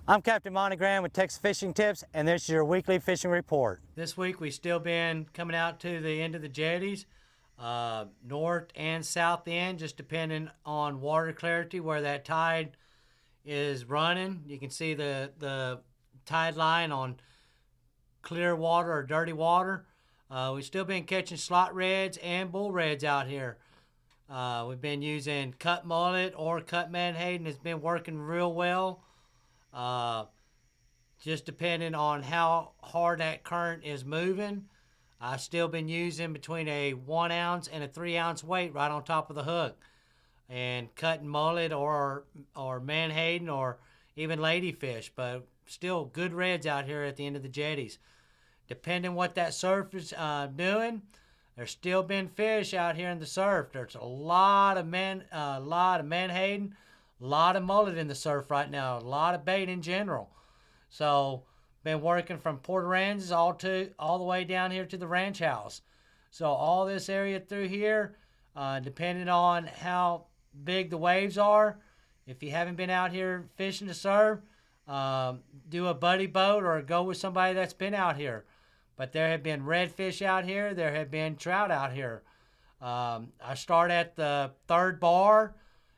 I'm Capt.Monte with Texas Fishing Tips, and this is your weekly fishing report. This week we've still been coming out to the end of the jetties, north and south end, just depending on water clarity where that tide is running. You can see the tide line on clear water or dirty water. We've still been catching slot reds and bull reds out here. We've been using cut mullet or cut menhaden. It's been working real well. Just depending on how hard that current is moving. I've still been using between a 1 ounce and a 3 ounce weight right on top of the hook, and cutting mullet or menhaden or even ladyfish, but still good reds out here at the end of the jetties. Depending what that surf is doing, there's still been fish out here in the surf. There's a lot of menhaden, a lot of mullet in the surf right now, a lot of bait in general. So been working from Port Aransas all the way down here to the ranch house. So all this area through here, depending on how big the waves are, if you haven't been out here fishing the surf, do a buddy boat or go with somebody that's been out here. But there have been redfish out here. There have been trout out here. I start at the third bar.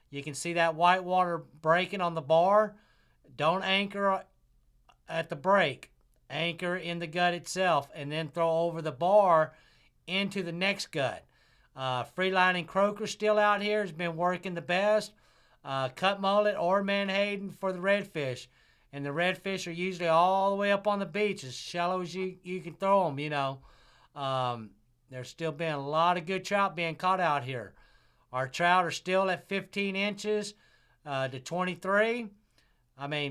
You can see that white water breaking on the bar. Don't anchor at the break. Anchor in the gut itself and then throw over the bar into the next gut. Freelining croaker still out here has been working the best. Cut mullet or menhaden for the redfish. And the redfish are usually all the way up on the beach, as shallow as you can throw them, you know. There's still been a lot of good trout being caught out here. Our trout are still at 15 inches to 23.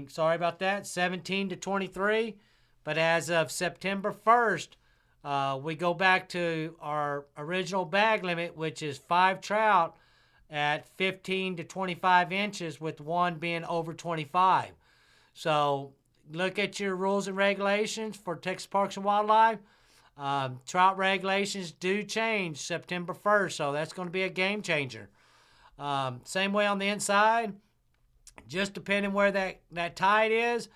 Sorry about that, 17 to 23. But as of September 1st, we go back to our original bag limit, which is 5 trout at 15 to 25 inches, with one being over 25. So look at your rules and regulations for Texas Parks and Wildlife. Trout regulations do change September 1st, so that's going to be a game changer. Same way on the inside, just depending where that tide is.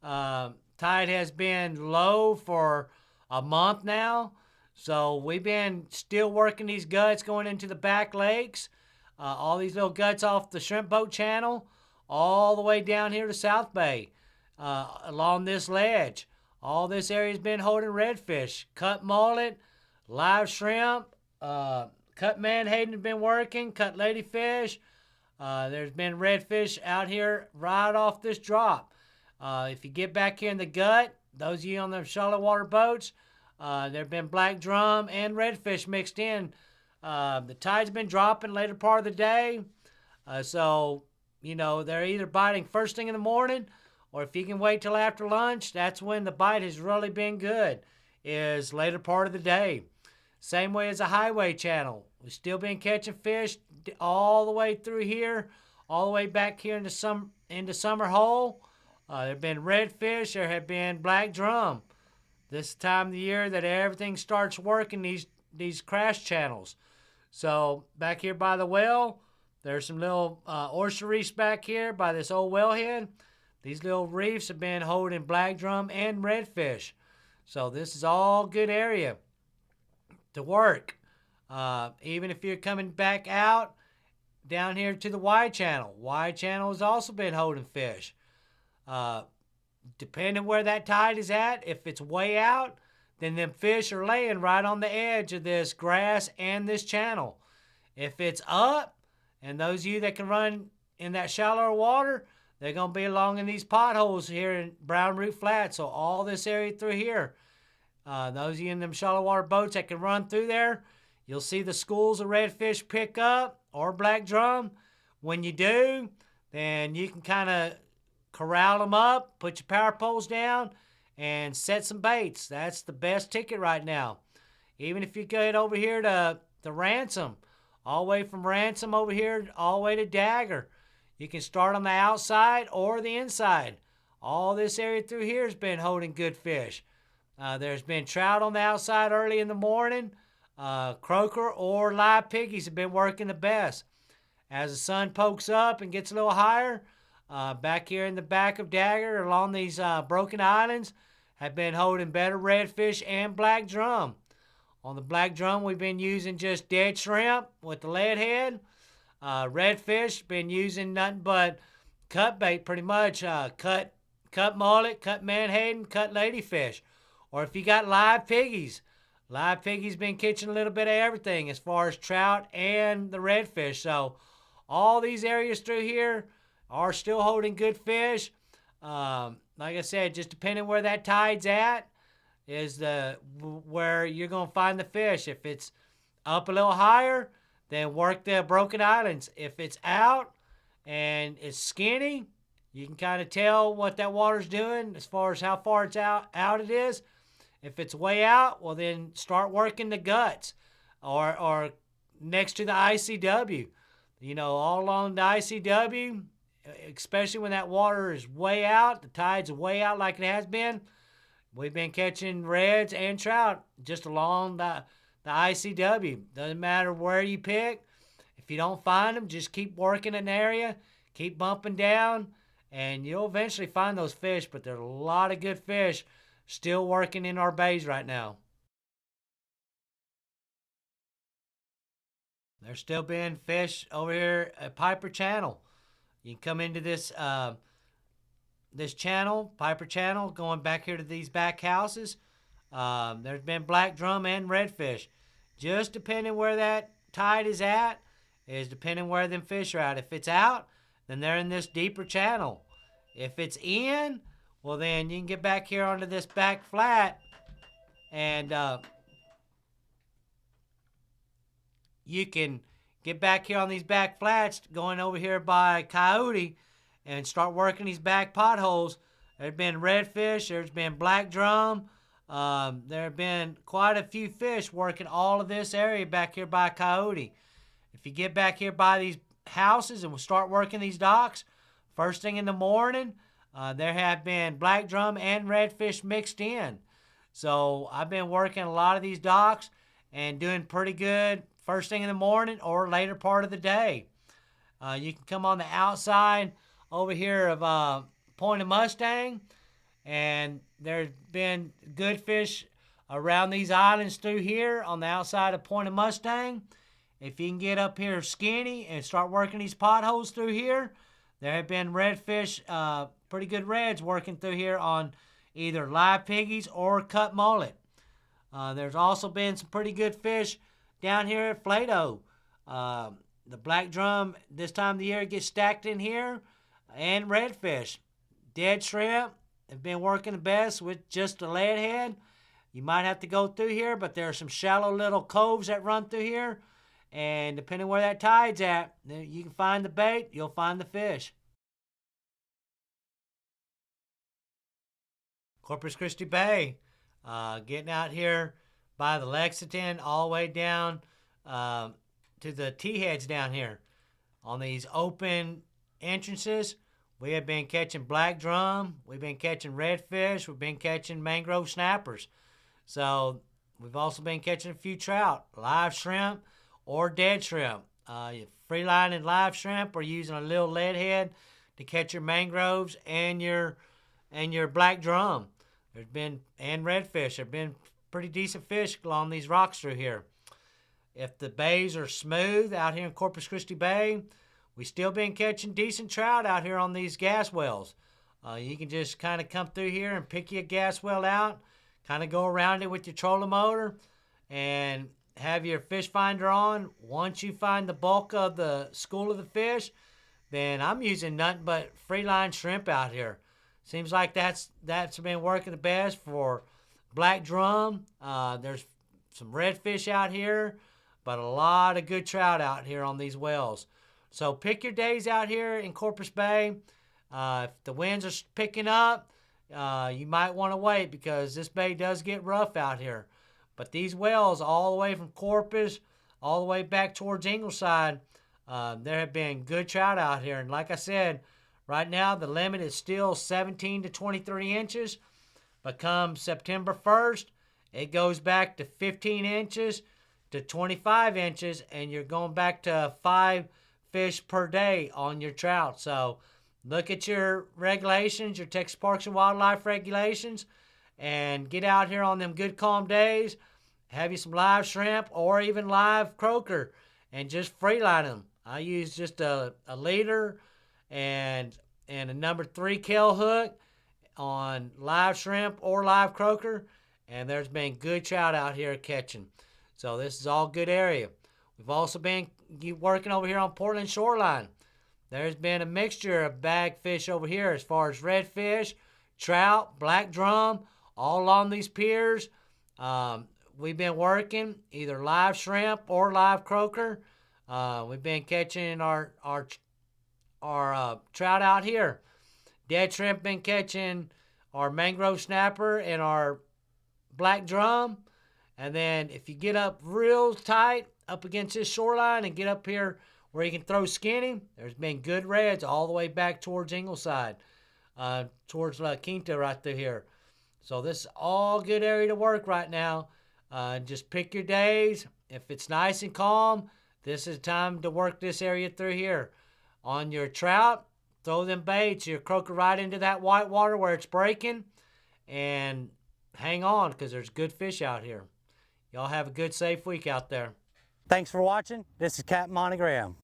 Tide has been low for a month now, so we've been still working these guts going into the back lakes. All these little guts off the shrimp boat channel, all the way down here to South Bay, along this ledge. All this area's been holding redfish, cut mullet, live shrimp, cut menhaden has been working, cut ladyfish. There's been redfish out here right off this drop. If you get back here in the gut, those of you on the shallow water boats, there have been black drum and redfish mixed in. The tide's been dropping later part of the day. So, you know, they're either biting first thing in the morning, or if you can wait till after lunch, that's when the bite has really been good, is later part of the day. Same way as the highway channel. We've still been catching fish all the way through here, all the way back here into Summer Hole. There have been redfish. There have been black drum. This time of the year that everything starts working, these crash channels. So back here by the well, there's some little oyster reefs back here by this old wellhead. These little reefs have been holding black drum and redfish. So this is all good area to work. Even if you're coming back out down here to the wide channel. Wide channel has also been holding fish. Depending where that tide is at, if it's way out, then them fish are laying right on the edge of this grass and this channel. If it's up, and those of you that can run in that shallower water, they're going to be along in these potholes here in Brown Root Flat. So all this area through here, those of you in them shallow water boats that can run through there, you'll see the schools of redfish pick up, or black drum. When you do, then you can kind of corral them up, put your power poles down, and set some baits. That's the best ticket right now. Even if you get over here to Ransom, all the way from Ransom over here, all the way to Dagger, you can start on the outside or the inside. All this area through here has been holding good fish. There's been trout on the outside early in the morning. Croaker or live piggies have been working the best. As the sun pokes up and gets a little higher, back here in the back of Dagger along these broken islands have been holding better redfish and black drum. On the black drum, we've been using just dead shrimp with the lead head. Redfish, been using nothing but cut bait pretty much. Cut mullet, cut menhaden, cut ladyfish. Or if you got live piggies been catching a little bit of everything as far as trout and the redfish. So all these areas through here are still holding good fish. Like I said, just depending where that tide's at is where you're going to find the fish. If it's up a little higher, then work the broken islands. If it's out and it's skinny, you can kind of tell what that water's doing as far as how far it's out it is. If it's way out, well, then start working the guts or next to the ICW. You know, all along the ICW, especially when that water is way out, the tide's way out like it has been, we've been catching reds and trout just along the ICW. Doesn't matter where you pick. If you don't find them, just keep working an area, keep bumping down, and you'll eventually find those fish. But there's a lot of good fish still working in our bays right now. There's still being fish over here at Piper Channel. You can come into this this channel, Piper Channel, going back here to these back houses. There's been black drum and redfish. Just depending where that tide is at is depending where them fish are at. If it's out, then they're in this deeper channel. If it's in, well, then you can get back here onto this back flat and you can get back here on these back flats going over here by Coyote and start working these back potholes. There's been redfish. There's been black drum. There have been quite a few fish working all of this area back here by Coyote. If you get back here by these houses and we'll start working these docks, first thing in the morning, there have been black drum and redfish mixed in. So I've been working a lot of these docks and doing pretty good first thing in the morning or later part of the day. You can come on the outside over here of Point of Mustang, and there's been good fish around these islands through here on the outside of Point of Mustang. If you can get up here skinny and start working these potholes through here, there have been redfish, pretty good reds working through here on either live piggies or cut mullet. There's also been some pretty good fish down here at Flato. The black drum this time of the year gets stacked in here, and redfish. Dead shrimp have been working the best with just a lead head. You might have to go through here, but there are some shallow little coves that run through here. And depending where that tide's at, you can find the bait, you'll find the fish. Corpus Christi Bay, getting out here by the Lexington all the way down to the T-heads down here. On these open entrances, we have been catching black drum, we've been catching redfish, we've been catching mangrove snappers. So we've also been catching a few trout, live shrimp or dead shrimp. Free lining live shrimp or using a little lead head to catch your mangroves and your black drum. There's been, and redfish, there've been pretty decent fish along these rocks through here. If the bays are smooth out here in Corpus Christi Bay, we still been catching decent trout out here on these gas wells. You can just kind of come through here and pick your gas well out, kind of go around it with your trolling motor, and have your fish finder on. Once you find the bulk of the school of the fish, then I'm using nothing but free line shrimp out here. Seems like that's been working the best for black drum. There's some redfish out here, but a lot of good trout out here on these wells. So pick your days out here in Corpus Bay. If the winds are picking up, you might want to wait because this bay does get rough out here. But these wells all the way from Corpus, all the way back towards Ingleside, there have been good trout out here. And like I said, right now the limit is still 17 to 23 inches. But come September 1st, it goes back to 15 inches to 25 inches, and you're going back to 5 fish per day on your trout. So look at your regulations, your Texas Parks and Wildlife regulations, and get out here on them good calm days. Have you some live shrimp or even live croaker and just freeline them. I use just a leader and a number 3 kill hook on live shrimp or live croaker, and there's been good trout out here catching. So this is all good area. We've also been working over here on Portland shoreline. There's been a mixture of bag fish over here as far as redfish, trout, black drum, all along these piers. We've been working either live shrimp or live croaker. We've been catching our trout out here. Dead shrimp been catching our mangrove snapper and our black drum. And then if you get up real tight up against this shoreline and get up here where you can throw skinny, there's been good reds all the way back towards Ingleside, towards La Quinta right through here. So this is all good area to work right now. Just pick your days. If it's nice and calm, this is time to work this area through here. On your trout, throw them baits, your croaker right into that white water where it's breaking, and hang on because there's good fish out here. Y'all have a good, safe week out there. Thanks for watching. This is Capt.Monte.